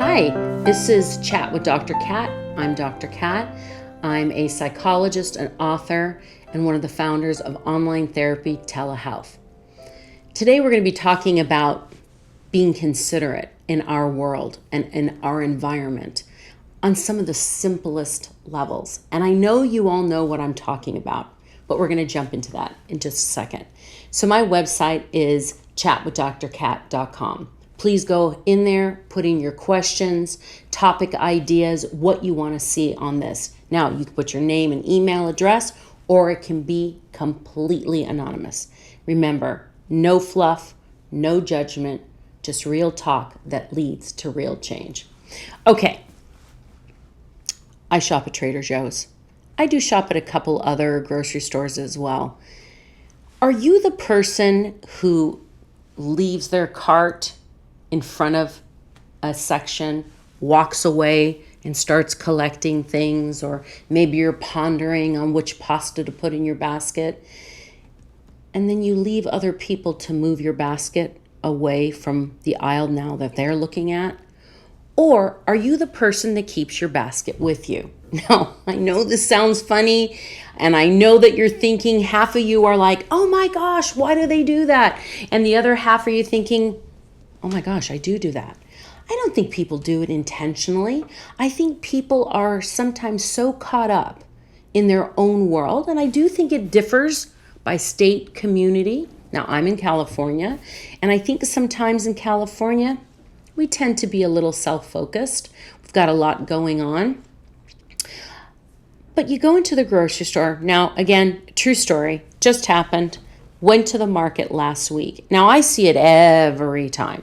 Hi, this is Chat with Dr. Kat. I'm Dr. Kat. I'm a psychologist, an author, and one of the founders of online therapy telehealth. Today we're going to be talking about being considerate in our world and in our environment on some of the simplest levels. And I know you all know what I'm talking about, but we're going to jump into that in just a second. So my website is chatwithdrkat.com. Please go in there, put in your questions, topic ideas, what you want to see on this. Now, you can put your name and email address, or it can be completely anonymous. Remember, no fluff, no judgment, just real talk that leads to real change. Okay, I shop at Trader Joe's. I do shop at a couple other grocery stores as well. Are you the person who leaves their cart in front of a section, walks away and starts collecting things, or maybe you're pondering on which pasta to put in your basket, and then you leave other people to move your basket away from the aisle now that they're looking at? Or are you the person that keeps your basket with you? Now, I know this sounds funny, and I know that you're thinking, half of you are like, oh my gosh, why do they do that? And the other half are you thinking, oh my gosh, I do that. I don't think people do it intentionally. I think people are sometimes so caught up in their own world, and I do think it differs by state, community. Now, I'm in California, and I think sometimes in California, we tend to be a little self-focused. We've got a lot going on. But you go into the grocery store. Now, again, true story, just happened. Went to the market last week. Now, I see it every time.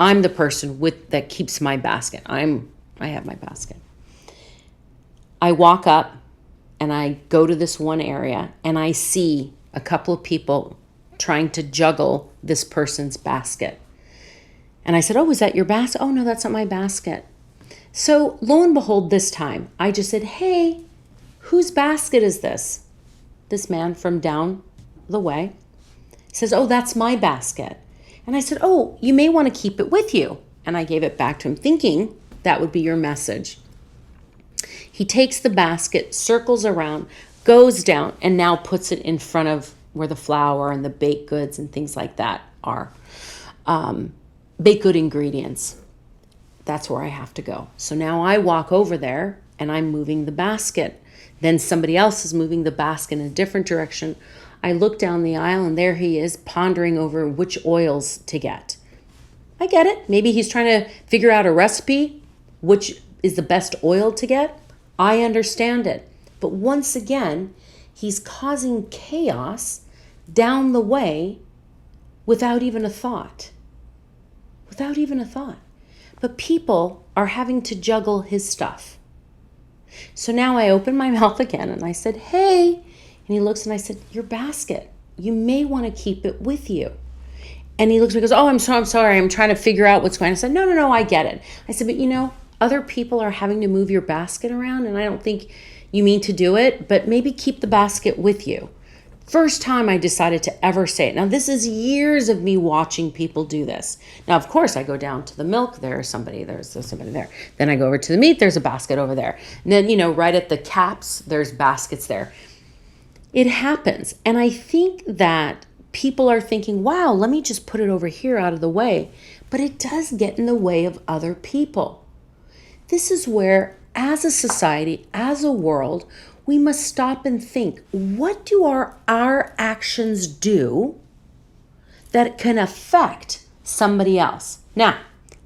I'm the person that keeps my basket. I have my basket. I walk up and I go to this one area and I see a couple of people trying to juggle this person's basket. And I said, oh, is that your basket? Oh, no, that's not my basket. So lo and behold, this time, I just said, hey, whose basket is this? This man from down the way says, oh, that's my basket. And I said, oh, you may want to keep it with you. And I gave it back to him thinking that would be your message. He takes the basket, circles around, goes down, and now puts it in front of where the flour and the baked goods and things like that are. Baked good ingredients. That's where I have to go. So now I walk over there and I'm moving the basket. Then somebody else is moving the basket in a different direction. I look down the aisle and there he is pondering over which oils to get. I get it. Maybe he's trying to figure out a recipe, which is the best oil to get. I understand it. But once again, he's causing chaos down the way without even a thought. But people are having to juggle his stuff. So now I open my mouth again and I said, hey. And he looks and I said, your basket, you may want to keep it with you. And he looks at me and goes, oh, I'm sorry. I'm trying to figure out what's going on. I said, no, I get it. I said, but other people are having to move your basket around and I don't think you mean to do it, but maybe keep the basket with you. First time I decided to ever say it. Now, this is years of me watching people do this. Now, of course, I go down to the milk. There's somebody there. Then I go over to the meat. There's a basket over there. And then, right at the caps, there's baskets there. It happens. And I think that people are thinking, wow, let me just put it over here out of the way. But it does get in the way of other people. This is where, as a society, as a world, we must stop and think, what do our actions do that can affect somebody else? Now,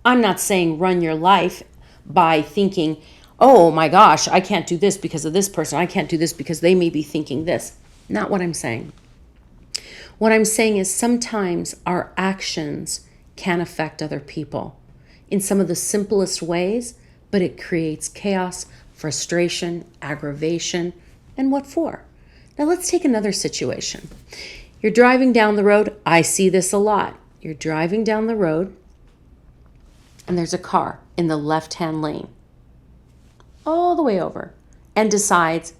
I'm not saying run your life by thinking, oh my gosh, I can't do this because of this person. I can't do this because they may be thinking this. Not what I'm saying. What I'm saying is sometimes our actions can affect other people in some of the simplest ways, but it creates chaos, frustration, aggravation, and what for? Now let's take another situation. You're driving down the road. I see this a lot. You're driving down the road and there's a car in the left-hand lane all the way over and decides,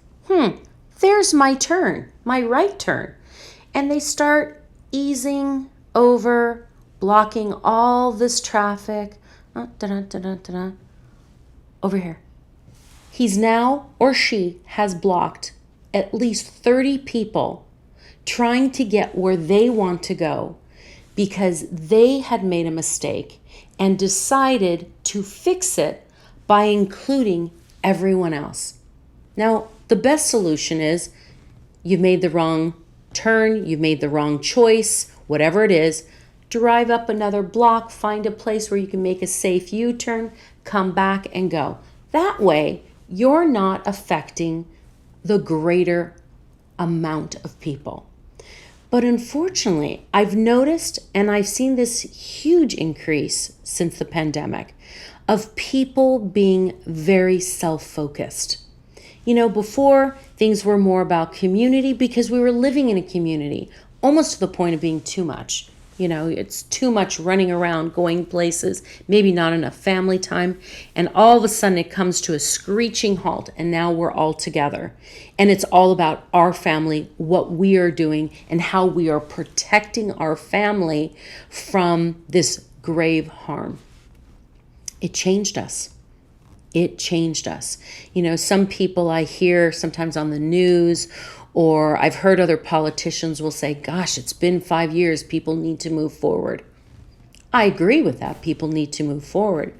there's my turn, my right turn. And they start easing over, blocking all this traffic, Over here. He's now, or she has blocked at least 30 people trying to get where they want to go because they had made a mistake and decided to fix it by including everyone else. Now, the best solution is you've made the wrong turn, you've made the wrong choice, whatever it is, drive up another block, find a place where you can make a safe U-turn, come back and go. That way, you're not affecting the greater amount of people. But unfortunately, I've noticed, and I've seen this huge increase since the pandemic, of people being very self-focused. You know, before things were more about community because we were living in a community, almost to the point of being too much. You know, it's too much running around, going places, maybe not enough family time. And all of a sudden it comes to a screeching halt and now we're all together. And it's all about our family, what we are doing and how we are protecting our family from this grave harm. It changed us. It changed us. You know, some people I hear sometimes on the news, or I've heard other politicians will say, gosh, it's been 5 years, people need to move forward. I agree with that, people need to move forward.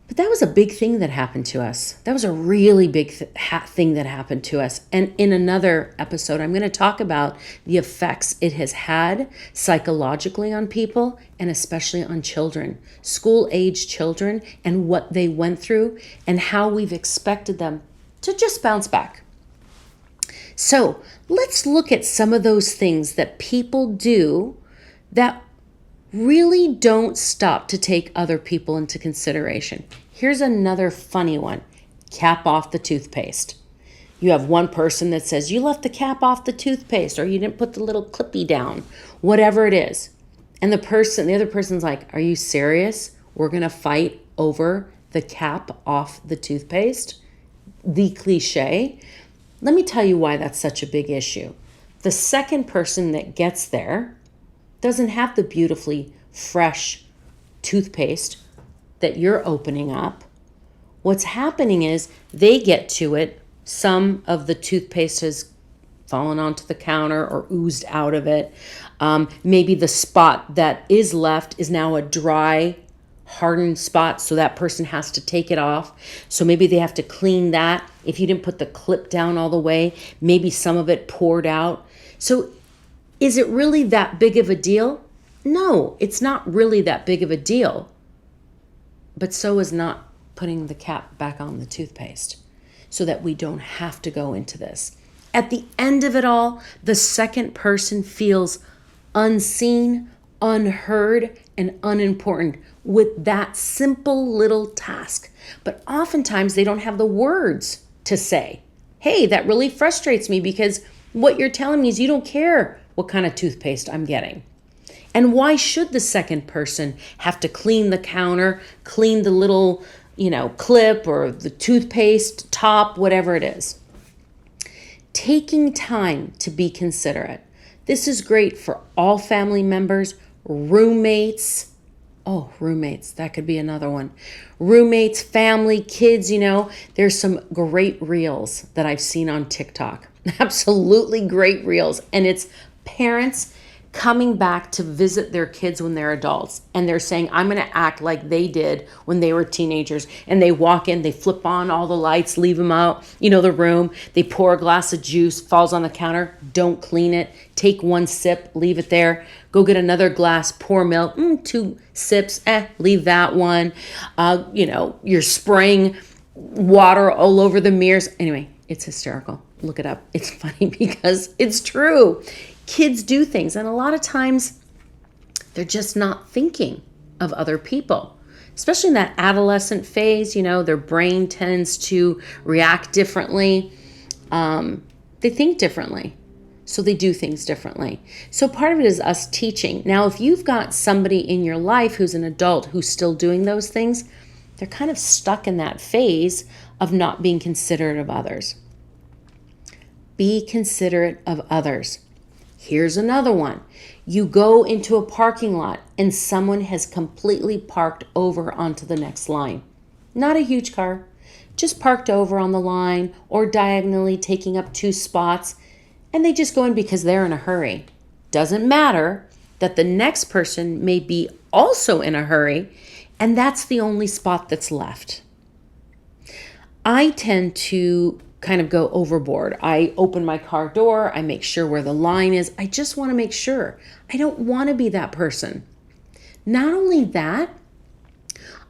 But that was a big thing that happened to us. That was a really big thing that happened to us. And in another episode, I'm going to talk about the effects it has had psychologically on people and especially on children, school-age children, and what they went through and how we've expected them to just bounce back. So let's look at some of those things that people do that really don't stop to take other people into consideration. Here's another funny one. Cap off the toothpaste. You have one person that says, you left the cap off the toothpaste, or you didn't put the little clippy down, whatever it is. And the other person's like, are you serious? We're going to fight over the cap off the toothpaste? The cliche. Let me tell you why that's such a big issue. The second person that gets there doesn't have the beautifully fresh toothpaste that you're opening up. What's happening is they get to it. Some of the toothpaste has fallen onto the counter or oozed out of it. Maybe the spot that is left is now a dry, hardened spot, so that person has to take it off. So maybe they have to clean that. If you didn't put the clip down all the way, maybe some of it poured out. So is it really that big of a deal? No, it's not really that big of a deal. But so is not putting the cap back on the toothpaste so that we don't have to go into this. At the end of it all, the second person feels unseen, unheard, and unimportant with that simple little task. But oftentimes they don't have the words to say, hey, that really frustrates me because what you're telling me is you don't care what kind of toothpaste I'm getting. And why should the second person have to clean the counter, clean the little, clip or the toothpaste top, whatever it is? Taking time to be considerate. This is great for all family members, roommates. Oh, roommates, that could be another one. Roommates, family, kids, there's some great reels that I've seen on TikTok. Absolutely great reels. And it's parents coming back to visit their kids when they're adults. And they're saying, I'm going to act like they did when they were teenagers. And they walk in, they flip on all the lights, leave them out, the room. They pour a glass of juice, falls on the counter, don't clean it. Take one sip, leave it there. Go get another glass, pour milk, 2 sips, leave that one. You're spraying water all over the mirrors. Anyway, it's hysterical. Look it up. It's funny because it's true. Kids do things, and a lot of times they're just not thinking of other people, especially in that adolescent phase. Their brain tends to react differently. They think differently, so they do things differently. So part of it is us teaching. Now, if you've got somebody in your life who's an adult who's still doing those things, they're kind of stuck in that phase of not being considerate of others. Be considerate of others. Here's another one. You go into a parking lot and someone has completely parked over onto the next line. Not a huge car, just parked over on the line or diagonally taking up 2 spots, and they just go in because they're in a hurry. Doesn't matter that the next person may be also in a hurry, and that's the only spot that's left. I tend to kind of go overboard. I open my car door. I make sure where the line is. I just want to make sure. I don't want to be that person. Not only that,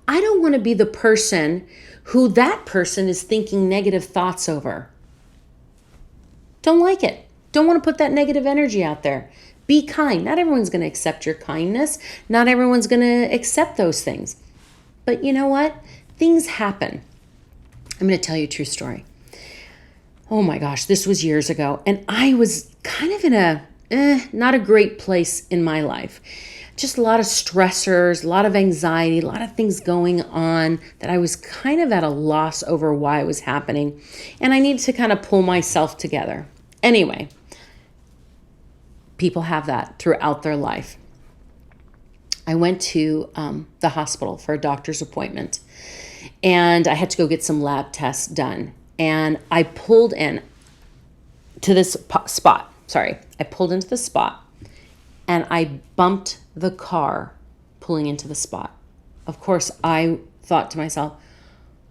I don't want to be the person who that person is thinking negative thoughts over. Don't like it. Don't want to put that negative energy out there. Be kind. Not everyone's going to accept your kindness. Not everyone's going to accept those things. But you know what? Things happen. I'm going to tell you a true story. Oh my gosh, this was years ago. And I was kind of in a not a great place in my life. Just a lot of stressors, a lot of anxiety, a lot of things going on that I was kind of at a loss over why it was happening. And I needed to kind of pull myself together. Anyway, people have that throughout their life. I went to the hospital for a doctor's appointment, and I had to go get some lab tests done. And I pulled in to this spot. I pulled into the spot, and I bumped the car pulling into the spot. Of course, I thought to myself,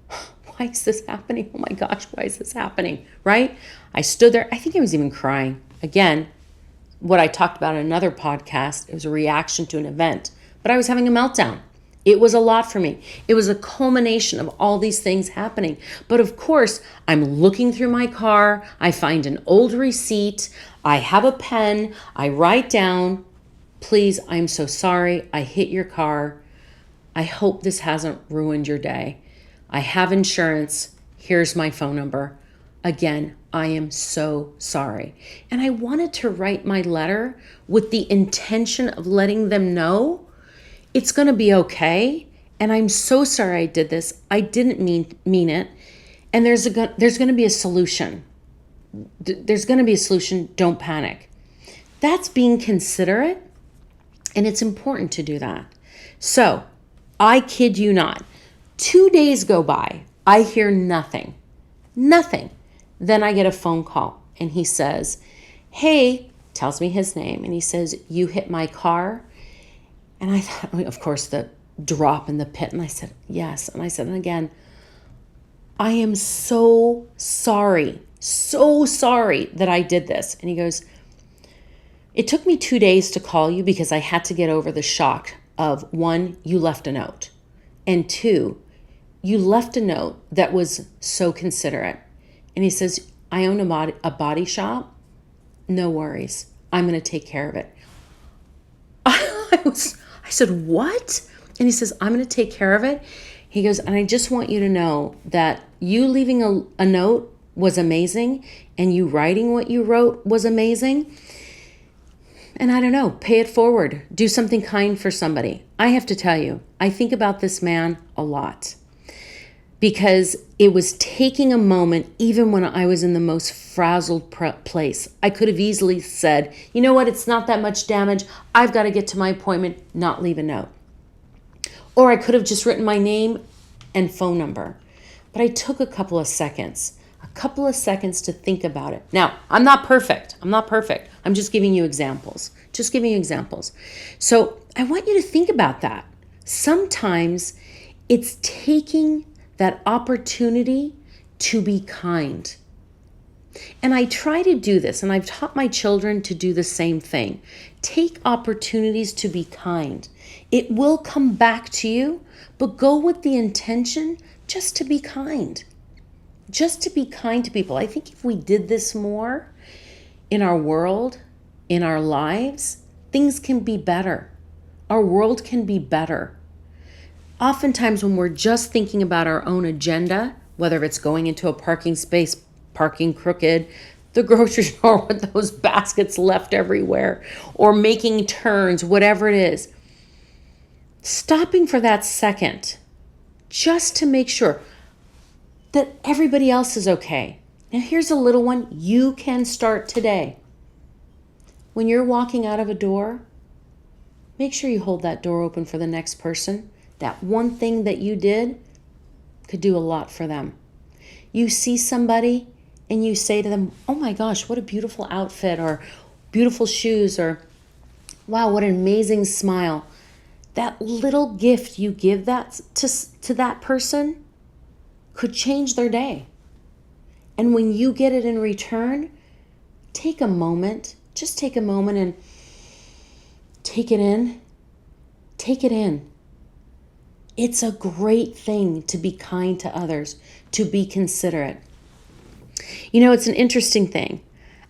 why is this happening? Oh my gosh, why is this happening? Right? I stood there. I think I was even crying. Again, what I talked about in another podcast, it was a reaction to an event, but I was having a meltdown. It was a lot for me. It was a culmination of all these things happening. But of course, I'm looking through my car. I find an old receipt. I have a pen. I write down, please, I'm so sorry. I hit your car. I hope this hasn't ruined your day. I have insurance. Here's my phone number. Again, I am so sorry. And I wanted to write my letter with the intention of letting them know it's going to be okay. And I'm so sorry I did this. I didn't mean it. And there's going to be a solution. There's going to be a solution. Don't panic. That's being considerate. And it's important to do that. So I kid you not. 2 days go by. I hear nothing. Nothing. Then I get a phone call and he says, hey, tells me his name. And he says, you hit my car. And I thought, of course, the drop in the pit. And I said, yes. And I said, and again, I am so sorry that I did this. And he goes, it took me 2 days to call you because I had to get over the shock of 1, you left a note. And 2, you left a note that was so considerate. And he says, I own a body shop. No worries. I'm going to take care of it. I said, what? And he says, I'm going to take care of it. He goes, and I just want you to know that you leaving a note was amazing, and you writing what you wrote was amazing. And I don't know, pay it forward. Do something kind for somebody. I have to tell you, I think about this man a lot because it was taking a moment even when I was in the most frazzled place. I could have easily said, you know what, it's not that much damage. I've got to get to my appointment, not leave a note. Or I could have just written my name and phone number. But I took a couple of seconds to think about it. Now, I'm not perfect. I'm just giving you examples. So I want you to think about that. Sometimes it's taking that opportunity to be kind. And I try to do this, and I've taught my children to do the same thing. Take opportunities to be kind. It will come back to you, but go with the intention just to be kind. Just to be kind to people. I think if we did this more in our world, in our lives, things can be better. Our world can be better. Oftentimes when we're just thinking about our own agenda, whether it's going into a parking space, parking crooked, the grocery store with those baskets left everywhere, or making turns, whatever it is, stopping for that second just to make sure that everybody else is okay. Now here's a little one you can start today. When you're walking out of a door, make sure you hold that door open for the next person. That one thing that you did could do a lot for them. You see somebody and you say to them, oh my gosh, what a beautiful outfit, or beautiful shoes, or wow, what an amazing smile. That little gift you give that to that person could change their day. And when you get it in return, take a moment, just take a moment and take it in. Take it in. It's a great thing to be kind to others, to be considerate. You know, it's an interesting thing.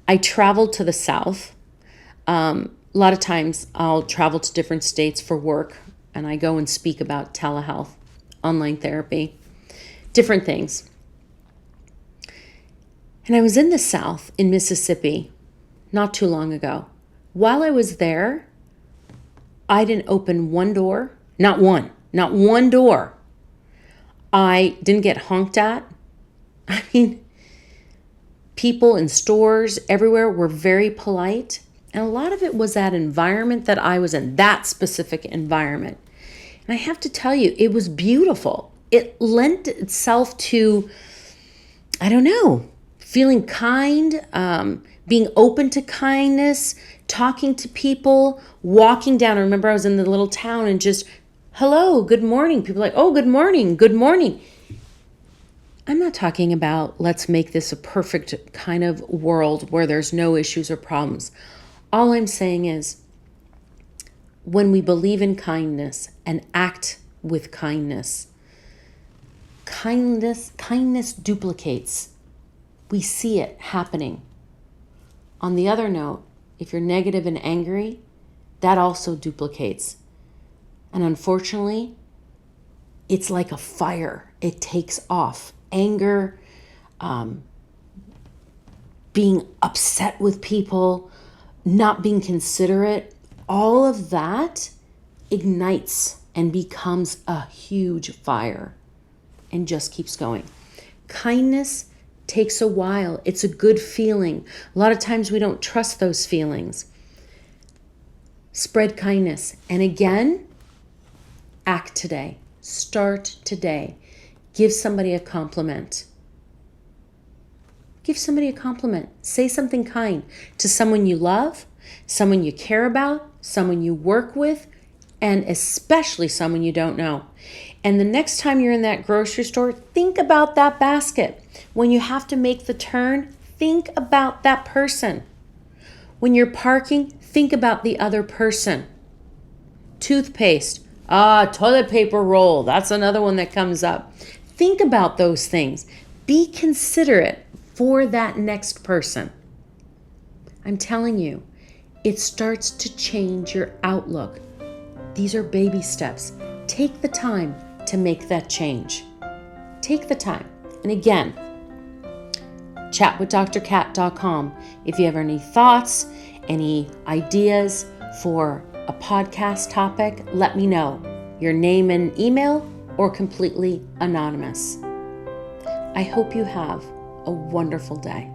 I traveled to the South. A lot of times I'll travel to different states for work, and I go and speak about telehealth, online therapy, different things. And I was in the South in Mississippi not too long ago. While I was there, I didn't open one door, not one door. I didn't get honked at. I mean, people in stores everywhere were very polite. And a lot of it was that environment that I was in, that specific environment. And I have to tell you, it was beautiful. It lent itself to, I don't know, feeling kind, being open to kindness, talking to people, walking down. I remember I was in the little town and just, hello, good morning. People are like, oh, good morning, good morning. I'm not talking about let's make this a perfect kind of world where there's no issues or problems. All I'm saying is when we believe in kindness and act with kindness, kindness duplicates. We see it happening. On the other note, if you're negative and angry, that also duplicates. And unfortunately, it's like a fire. It takes off. Anger, being upset with people, not being considerate, all of that ignites and becomes a huge fire and just keeps going. Kindness takes a while. It's a good feeling. A lot of times we don't trust those feelings. Spread kindness. And again, act today. Start today. Give somebody a compliment. Give somebody a compliment. Say something kind to someone you love, someone you care about, someone you work with, and especially someone you don't know. And the next time you're in that grocery store, think about that basket. When you have to make the turn, think about that person. When you're parking, think about the other person. Toothpaste, toilet paper roll, that's another one that comes up. Think about those things. Be considerate for that next person. I'm telling you, it starts to change your outlook. These are baby steps. Take the time to make that change. Take the time. And again, chatwithdrkat.com. If you have any thoughts, any ideas for a podcast topic, let me know. Your name and email, or completely anonymous. I hope you have a wonderful day.